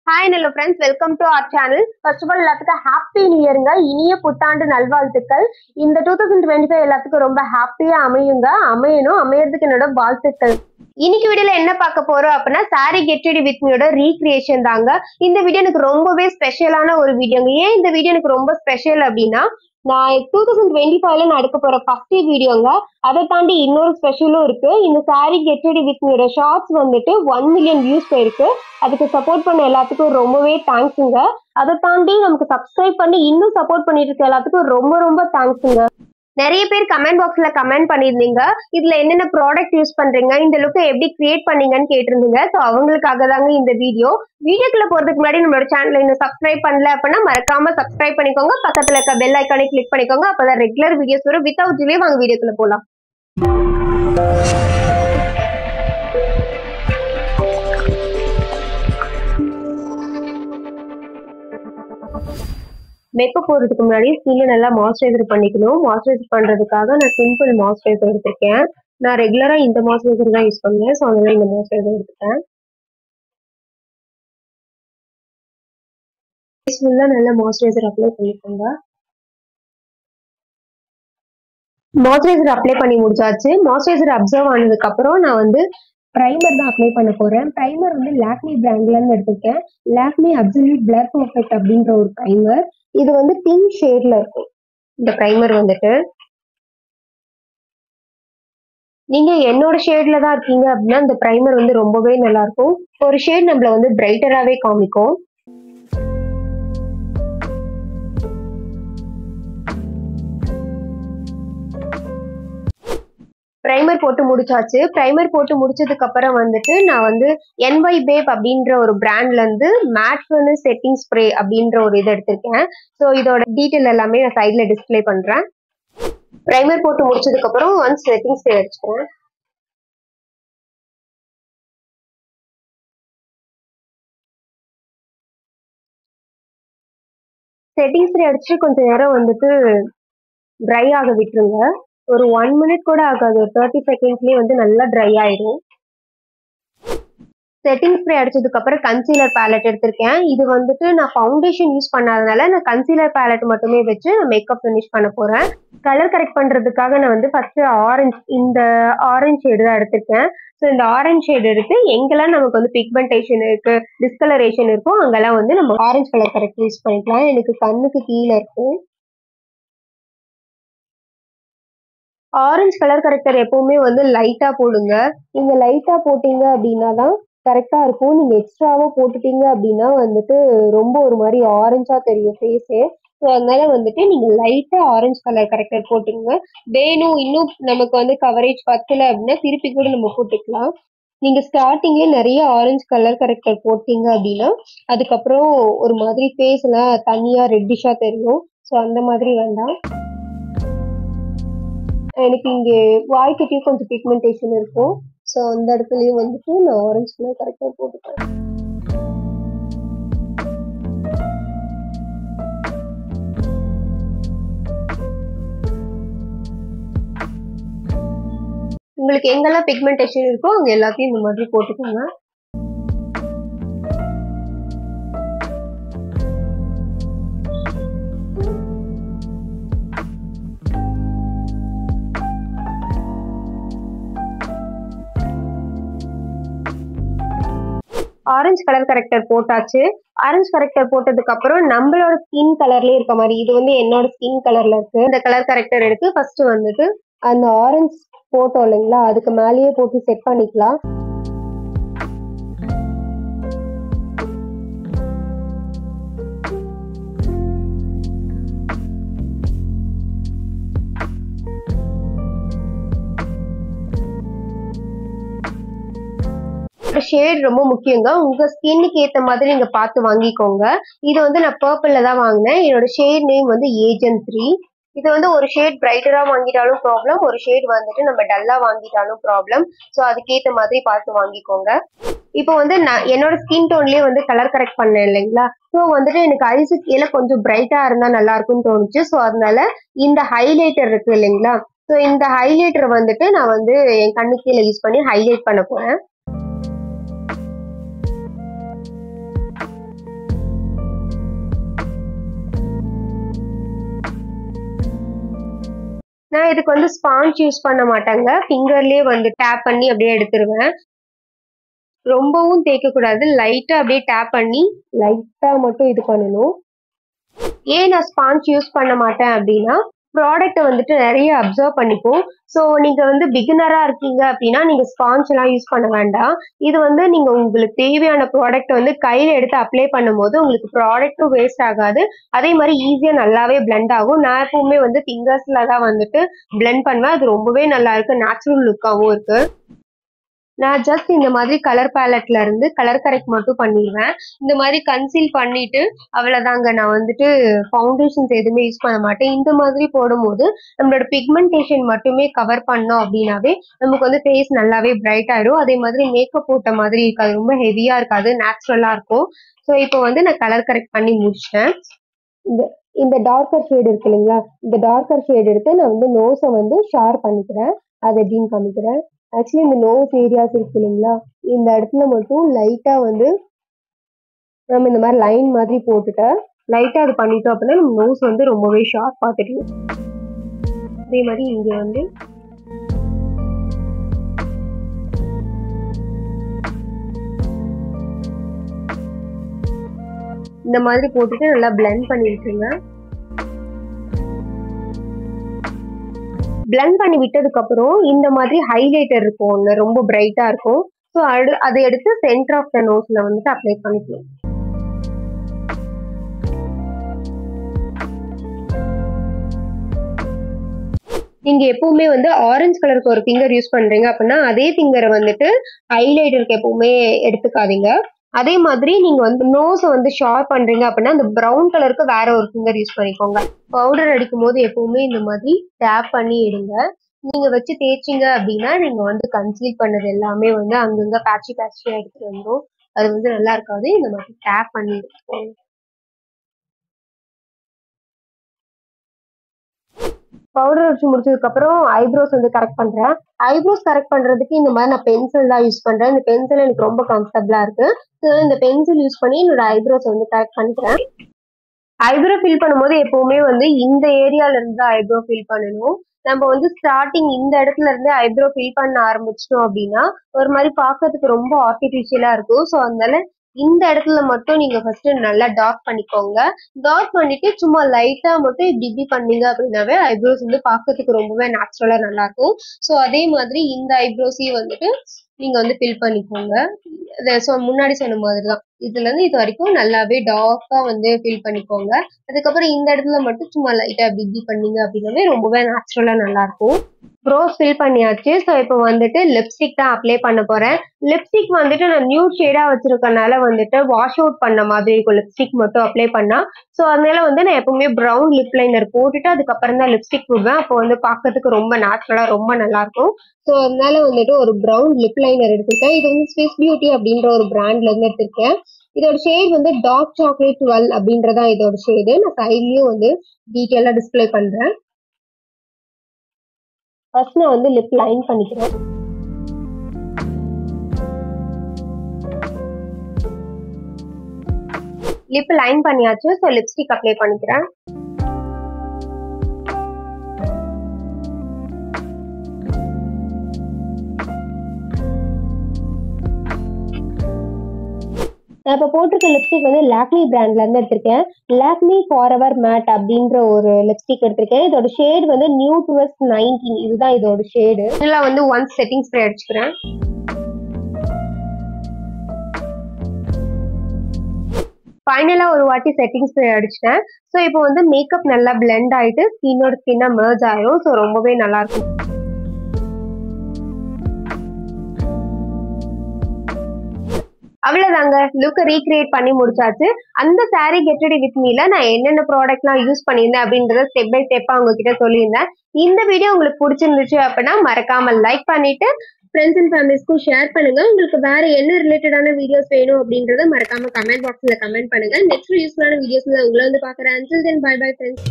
Hi hello friends, welcome to our channel. First of all, எல்லாத்துக்கும் happy new year ங்க. இனிய புத்தாண்டு நல்வாழ்த்துக்கள். இந்த 2025 எல்லாத்துக்கும் ரொம்ப ஹாப்பியா அமையணும் அமையறதுக்கு என்னோட வாழ்த்துக்கள். இன்னைக்கு வீடியோல என்ன பார்க்க போறோம் அப்படின்னா saree get ready with me யோட ரீக்ரியேஷன் தாங்க. இந்த வீடியோ எனக்கு ரொம்பவே ஸ்பெஷலான ஒரு வீடியோங்க. ஏன் இந்த வீடியோ எனக்கு ரொம்ப ஸ்பெஷல் அப்படின்னா நான் 2025ல நான் எடுக்க போற ஃபர்ஸ்ட் வீடியோங்க. அதை தாண்டி இன்னொரு ஸ்பெஷலும் இருக்கு. இந்த saree get ready with me யோட ஷார்ட்ஸ் வந்துட்டு 1 மில்லியன் வியூஸ் போயிருக்கு. அதுக்கு சப்போர்ட் பண்ண எல்லாத்துக்கும் ரொம்பவே தேங்க்ஸுங்க. அதை தாண்டி நமக்கு சப்ஸ்கிரைப் பண்ணி இன்னும் சப்போர்ட் பண்ணிட்டு இருக்க எல்லாத்துக்கும் ரொம்ப ரொம்ப தேங்க்ஸுங்க. நிறைய பேர் கமெண்ட் பாக்ஸ்ல கமெண்ட் பண்ணிருந்தீங்க, இதுல என்னென்ன ப்ராடக்ட் யூஸ் பண்றீங்க, இந்த லுக்கை எப்படி கிரியேட் பண்ணீங்கன்னு கேட்டிருந்தீங்க. ஸோ அவங்களுக்காக தாங்க இந்த வீடியோக்குள்ள போறதுக்கு முன்னாடி நம்மளோட சேனலை இன்னும் சப்ஸ்கிரைப் பண்ணல அப்படின்னா மறக்காம சப்ஸ்கிரைப் பண்ணிக்கோங்க. பக்கத்துல இருக்க பெல் ஐக்கானை கிளிக் பண்ணிக்கோங்க. அப்பதான் ரெகுலர் வீடியோஸ் வரும். வித்தவுட் டிலே வாங்க வீடியோக்குள்ள போலாம். மேக்கப் போடுறதுக்கு முன்னாடி ஸ்கின்ல நல்லா மாய்ஸ்சரைசர் பண்ணிக்கணும். மாய்ஸ்சரைசர் பண்றதுக்காக நான் சிம்பிள் மாய்ஸ்சரைசர் எடுத்திருக்கேன். நான் ரெகுலரா இந்த மாய்ஸ்சரைசர் தான் யூஸ் பண்ணுவேன். ஸோ அதனால இந்த மாய்ஸ்சரைசர் எடுத்துட்டேன். ஃபுல்லா நல்லா மாய்ஸ்சரைசர் அப்ளை பண்ணிக்கோங்க. மாய்ஸ்சரைசர் அப்ளை பண்ணி முடிச்சாச்சு. மாய்ஸ்சரைசர் அப்சர்வ் ஆனதுக்கு அப்புறம் நான் வந்து பிரைமர் தான் அப்ளை பண்ண போறேன். பிரைமர் வந்து லாக்மி பிராண்ட்ல இருந்து எடுத்திருக்கேன். லாக்மி அப்சல்யூட் பிளர் பெர்ஃபெக்ட் அப்படின்ற ஒரு பிரைமர். இது வந்து பிங்க் ஷேட்ல இருக்கும். இந்த பிரைமர் வந்துட்டு நீங்க என்னோட ஷேட்ல தான் இருக்கீங்க அப்படின்னா இந்த பிரைமர் வந்து ரொம்பவே நல்லா இருக்கும். ஒரு ஷேட் நம்மள வந்து பிரைட்டராவே காமிக்கும். பிரைமர் போட்டு முடிச்சாச்சு. பிரைமர் போட்டு முடிச்சதுக்கு அப்புறம் வந்துட்டு நான் வந்து NY Babe அப்படின்ற ஒரு பிராண்ட்ல இருந்து மேட் ஃபர்னஸ் செட்டிங் ஸ்ப்ரே அப்படின்ற ஒரு இது எடுத்திருக்கேன். ஸோ இதோட டீட்டெயில் எல்லாமே நான் சைட்ல டிஸ்பிளே பண்றேன். பிரைமர் போட்டு முடிச்சதுக்கு அப்புறம் ஒன்ஸ் செட்டிங் ஸ்ப்ரே அடிச்சுக்கிறேன். செட்டிங் ஸ்ப்ரே அடிச்சு கொஞ்சம் நேரம் வந்துட்டு ட்ரை ஆக விட்டுருங்க. ஒரு 1 மினிட் கூட ஆகாது, 30 செகண்ட்ஸ்லயே வந்து நல்லா ட்ரை ஆயிடும். செட்டிங் ஸ்ப்ரே அடிச்சதுக்கு அப்புறம் கன்சீலர் பேலட் எடுத்திருக்கேன். இது வந்துட்டு நான் ஃபவுண்டேஷன் யூஸ் பண்ணாதனால நான் கன்சீலர் பேலட் மட்டுமே வச்சு மேக்கப் ஃபினிஷ் பண்ண போறேன். கலர் கரெக்ட் பண்றதுக்காக நான் வந்து ஃபர்ஸ்ட் இந்த ஆரஞ்சு ஷேடு தான் எடுத்திருக்கேன். ஸோ இந்த ஆரஞ்சு ஷேடு எடுத்து எங்கெல்லாம் நமக்கு வந்து பிக்மெண்டேஷன் இருக்கு, டிஸ்கலரேஷன் இருக்கும், அங்கெல்லாம் வந்து நம்ம ஆரஞ்சு கலர் கரெக்ட் யூஸ் பண்ணிக்கலாம். எனக்கு கண்ணுக்கு கீழே இருக்கும். ஆரஞ்சு கலர் கரெக்டர் எப்பவுமே வந்து லைட்டா போடுங்க. நீங்க லைட்டா போட்டீங்க அப்படின்னா தான் கரெக்டா இருக்கும். நீங்க எக்ஸ்ட்ராவா போட்டுட்டீங்க அப்படின்னா வந்துட்டு ரொம்ப ஒரு மாதிரி ஆரஞ்சா தெரியும் ஃபேஸே. ஸோ அதனால வந்துட்டு நீங்க லைட்டா ஆரஞ்சு கலர் கரெக்டர் போட்டுங்க. வேணும் இன்னும் நமக்கு வந்து கவரேஜ் பத்தல அப்படின்னா திருப்பி கூட நம்ம போட்டுக்கலாம். நீங்க ஸ்டார்டிங்லேயே நிறைய ஆரஞ்சு கலர் கரெக்டர் போட்டீங்க அப்படின்னா அதுக்கப்புறம் ஒரு மாதிரி ஃபேஸ் எல்லாம் தனியா ரெட்டிஷா தெரியும். ஸோ அந்த மாதிரி வேண்டாம். எனக்கு இங்கே வாய்க்கிட்டயும் கொஞ்சம் பிக்மெண்டேஷன் இருக்கும். ஸோ அந்த இடத்துலயும் வந்துட்டு நான் ஆரஞ்சு கலர் கரெக்டாக போட்டுப்பேன். உங்களுக்கு எங்கெல்லாம் பிக்மெண்டேஷன் இருக்கோ அங்க எல்லாத்தையும் இந்த மாதிரி போட்டுக்கோங்க. ஆரஞ்சு கலர் கரெக்டர் போட்டாச்சு. ஆரஞ்சு கரெக்டர் போட்டதுக்கு அப்புறம் நம்மளோட ஸ்கின் கலர்லயே இருக்க மாதிரி, இது வந்து என்னோட ஸ்கின் கலர்ல இருக்கு, இந்த கலர் கரெக்டர் எடுத்து ஃபர்ஸ்ட் வந்துட்டு அந்த ஆரஞ்சு போட்டோம் இல்லைங்களா, அதுக்கு மேலேயே போட்டு செட் பண்ணிக்கலாம். ஷேட் ரொம்ப முக்கியங்க. உங்க ஸ்கின்னுக்கு ஏத்த மாதிரி நீங்க பார்த்து வாங்கிக்கோங்க. இது வந்து நான் பர்பிள்ல தான் வாங்கினேன். என்னோட ஷேட் நேம் வந்து ஏஜென்ட் 3. இது வந்து ஒரு ஷேட் பிரைட்டரா வாங்கிட்டாலும் ப்ராப்ளம், ஒரு ஷேட் வந்துட்டு நம்ம டல்லா வாங்கிட்டாலும் ப்ராப்ளம். ஸோ அதுக்கேற்ற மாதிரி பார்த்து வாங்கிக்கோங்க. இப்போ வந்து நான் என்னோட ஸ்கின் டோன்லயே வந்து கலர் கரெக்ட் பண்ணேன் இல்லைங்களா. ஸோ வந்துட்டு எனக்கு ஐஸு கீழே கொஞ்சம் பிரைட்டா இருந்தா நல்லா இருக்கும்னு தோணுச்சு. ஸோ அதனால இந்த ஹைலைட்டர் இருக்கு இல்லைங்களா, ஸோ இந்த ஹைலைட்டர் வந்துட்டு நான் வந்து என் கண்ணு கீழே யூஸ் பண்ணி ஹைலைட் பண்ண போறேன். நான் இதுக்கு வந்து ஸ்பாஞ்ச் யூஸ் பண்ண மாட்டேங்க. ஃபிங்கர்லயே வந்து டேப் பண்ணி அப்படியே எடுத்துருவேன். ரொம்பவும் தேய்க்க கூடாது. லைட்டா அப்படியே டேப் பண்ணி லைட்டா மட்டும் இது பண்ணணும். ஏன் நான் ஸ்பாஞ்ச் யூஸ் பண்ண மாட்டேன் அப்படின்னா, ப்ராடக்ட்டை வந்துட்டு நிறைய அப்சர்வ் பண்ணிக்கும். ஸோ நீங்க வந்து பிகினரா இருக்கீங்க அப்படின்னா நீங்க ஸ்பாஞ்ச் எல்லாம் யூஸ் பண்ண வேண்டாம். இது வந்து நீங்க உங்களுக்கு தேவையான ப்ராடக்ட் வந்து கையில எடுத்து அப்ளை பண்ணும்போது உங்களுக்கு ப்ராடக்ட்டும் வேஸ்ட் ஆகாது. அதே மாதிரி ஈஸியா நல்லாவே பிளெண்ட் ஆகும். நான் எப்பவுமே வந்து ஃபிங்கர்ஸ்ல தான் வந்துட்டு பிளெண்ட் பண்ணுவேன். அது ரொம்பவே நல்லா இருக்கு. நேச்சுரல் லுக்காவும் இருக்கு. நான் ஜஸ்ட் இந்த மாதிரி கலர் பேலட்ல இருந்து கலர் கரெக்ட் மட்டும் பண்ணிடுவேன். இந்த மாதிரி கன்சீல் பண்ணிட்டு அவ்வளவுதாங்க. நான் வந்துட்டு ஃபவுண்டேஷன்ஸ் எதுவுமே யூஸ் பண்ண மாட்டேன். இந்த மாதிரி போடும்போது நம்மளோட பிக்மெண்டேஷன் மட்டுமே கவர் பண்ணோம் அப்படின்னாவே நமக்கு வந்து ஃபேஸ் நல்லாவே பிரைட் ஆயிடும். அதே மாதிரி மேக்கப் போட்ட மாதிரி இருக்காது. ரொம்ப ஹெவியா இருக்காது. நேச்சுரலா இருக்கும். ஸோ இப்போ வந்து நான் கலர் கரெக்ட் பண்ணி முடிச்சிட்டேன். இந்த இந்த டார்க்கர் ஷேடு இருக்கு இல்லைங்களா, இந்த டார்க்கர் ஷேடு எடுத்து நான் வந்து நோஸை வந்து ஷார்ப் பண்ணிக்கிறேன். அது எப்படின்னு காமிக்கிறேன். ஆக்சுவலி இந்த நோஸ் ஏரியாஸ் இருக்கு இல்லைங்களா, இந்த இடத்துல மட்டும் லைட்டா வந்து நம்ம இந்த மாதிரி லைன் மாதிரி போட்டுட்டு லைட்டா அது பண்ணிட்டோம் அப்படின்னா நம்ம நோஸ் வந்து ரொம்பவே ஷார்ப்பா தெரியும். அதே மாதிரி இங்க வந்து இந்த மாதிரி போட்டுட்டு நல்லா பிளெண்ட் பண்ணி விட்டுருங்க. பிளெண்ட் பண்ணி விட்டதுக்கு அப்புறம் இந்த மாதிரி ஹைலைட்டர் இருக்கும் ஒன்று, ரொம்ப பிரைட்டா இருக்கும். ஸோ அதை எடுத்து சென்டர் ஆஃப் த நோஸ்ல வந்துட்டு அப்ளை பண்ணிக்கலாம். நீங்க எப்பவுமே வந்து ஆரஞ்சு கலருக்கு ஒரு ஃபிங்கர் யூஸ் பண்றீங்க அப்படின்னா அதே ஃபிங்கரை வந்துட்டு ஹைலைட்டருக்கு எப்பவுமே எடுத்துக்காதீங்க. அதே மாதிரி நீங்க வந்து நோஸ் வந்து ஷார்ப் பண்றீங்க அப்படின்னா அந்த ப்ரௌன் கலருக்கு வேற ஒரு ஃபிங்கர் யூஸ் பண்ணிக்கோங்க. பவுடர் அடிக்கும் போது எப்பவுமே இந்த மாதிரி டேப் பண்ணி எடுங்க. நீங்க வச்சு தேய்ச்சிங்க அப்படின்னா நீங்க வந்து கன்சீல் பண்ணது எல்லாமே வந்து அங்கங்க பேட்சியா எடுத்துட்டு வந்துடும். அது வந்து நல்லா இருக்காது. இந்த மாதிரி டேப் பண்ணி எடுத்துக்கோங்க. பவுடர் வச்சு முடிச்சதுக்கு அப்புறம் ஐப்ரோஸ் வந்து கரெக்ட் பண்றேன். ஐப்ரோஸ் கரெக்ட் பண்றதுக்கு இந்த மாதிரி நான் பென்சில் தான் யூஸ் பண்றேன். இந்த பென்சில் எனக்கு ரொம்ப கம்ஃபர்டபுளா இருக்கு. ஸோ இந்த பென்சில் யூஸ் பண்ணி என்னோட ஐப்ரோஸ் வந்து கரெக்ட் பண்ணிக்கிறேன். ஐப்ரோ ஃபில் பண்ணும்போது எப்பவுமே வந்து இந்த ஏரியால இருந்து ஐப்ரோ ஃபில் பண்ணணும். நம்ம வந்து ஸ்டார்டிங் இந்த இடத்துல இருந்து ஐப்ரோ ஃபில் பண்ண ஆரம்பிச்சிட்டோம் அப்படின்னா ஒரு மாதிரி பார்க்கறதுக்கு ரொம்ப ஆர்டிஃபிஷியலா இருக்கும். ஸோ அதனால இந்த இடத்துல மட்டும் நீங்க ஃபர்ஸ்ட் நல்லா டார்க் பண்ணிக்கோங்க. டார்க் பண்ணிட்டு சும்மா லைட்டா மட்டும் இப்படி பண்ணீங்க அப்படின்னாவே ஐப்ரோஸ் வந்து பார்க்கறதுக்கு ரொம்பவே நேச்சுரலா நல்லா இருக்கும். ஸோ அதே மாதிரி இந்த ஐப்ரோஸையும் வந்துட்டு நீங்க வந்து ஃபில் பண்ணிக்கோங்க. முன்னாடி சொன்ன மாதிரிதான் இதுல இருந்து இது வரைக்கும் நல்லாவே டார்க்கா வந்து ஃபில் பண்ணிக்கோங்க. அதுக்கப்புறம் இந்த இடத்துல மட்டும் சும்மா லைட்டா இப்படி பண்ணீங்க அப்படின்னாவே ரொம்பவே நேச்சுரலா நல்லா இருக்கும். ப்ரோஸ் ஃபில் பண்ணியாச்சு. ஸோ இப்போ வந்துட்டு லிப்ஸ்டிக் தான் அப்ளை பண்ண போறேன். லிப்ஸ்டிக் வந்துட்டு நான் நியூட் ஷேடா வச்சிருக்கனால வந்துட்டு வாஷ் அவுட் பண்ண மாதிரி இருக்கும் லிப்ஸ்டிக் மட்டும் அப்ளை பண்ணா. ஸோ அதனால வந்து நான் எப்பவுமே ப்ரௌன் லிப் லைனர் போட்டுட்டு அதுக்கப்புறம் தான் லிப்ஸ்டிக் போடுவேன். அப்போ வந்து பார்க்கறதுக்கு ரொம்ப நேச்சுரலா ரொம்ப நல்லா இருக்கும். ஸோ அதனால வந்துட்டு ஒரு ப்ரௌன் லிப் லைனர் எடுத்திருக்கேன். இது வந்து ஸ்விஸ் பியூட்டி அப்படின்ற ஒரு பிராண்ட்ல இருந்து எடுத்திருக்கேன். இதோட ஷேட் வந்து டார்க் சாக்லேட் 12 அப்படின்றதா இதோட ஷேடு. நான் சைட்லயும் வந்து டீட்டெயிலா டிஸ்பிளே பண்றேன். ஃபர்ஸ்ட் நான் வந்து லிப் லைன் பண்ணிக்கிறேன். லிப் லைன் பண்ணியாச்சு. ஸோ லிப்ஸ்டிக் அப்ளை பண்ணிக்கிறேன். நான் இப்போ போட்டிருக்க லிப்ஸ்டிக் வந்து லாக்மி பிராண்ட்ல இருந்து எடுத்திருக்கேன். லாக்மி ஃபாரெவர் மேட் அப்படின்ற ஒரு லிப்ஸ்டிக் எடுத்திருக்கேன். இதோட ஷேட் வந்து நியூட் வெஸ்ட் 19. இதுதான் இதோட ஷேடு. இதெல்லாம் வந்து ஒன்ஸ் செட்டிங் ஸ்ப்ரே அடிச்சுக்கிறேன். ஃபைனலா ஒரு வாட்டி செட்டிங் ஸ்ப்ரே அடிச்சிட்டேன். ஸோ இப்போ வந்து மேக்கப் நல்லா பிளெண்ட் ஆயிட்டு ஸ்கின்னோட ஸ்கின்னா மெர்ஜ் ஆயிரும். ஸோ ரொம்பவே நல்லா இருக்கும். அவ்வளவுதாங்க, லுக்கை ரீக்ரியேட் பண்ணி முடிச்சாச்சு. அந்த சாரி கெட் ரெடி வித் மீல நான் என்னென்ன ப்ராடக்ட்லாம் யூஸ் பண்ணியிருந்தேன் அப்படின்றத ஸ்டெப் பை ஸ்டெப்பா உங்ககிட்ட சொல்லியிருந்தேன். இந்த வீடியோ உங்களுக்கு பிடிச்சிருந்துச்சு அப்படின்னா மறக்காம லைக் பண்ணிட்டு ஃப்ரெண்ட்ஸ் அண்ட் ஃபேமிலிஸ்க்கும் ஷேர் பண்ணுங்க. உங்களுக்கு வேற என்ன ரிலேட்டடான வீடியோஸ் வேணும் அப்படின்றத மறக்காம கமெண்ட் பாக்ஸ்ல கமெண்ட் பண்ணுங்க. நெக்ஸ்ட் யூஸ்ஃபுல்லான வீடியோஸ்ல உங்களை வந்து பாக்குறேன். Until then, bye bye friends.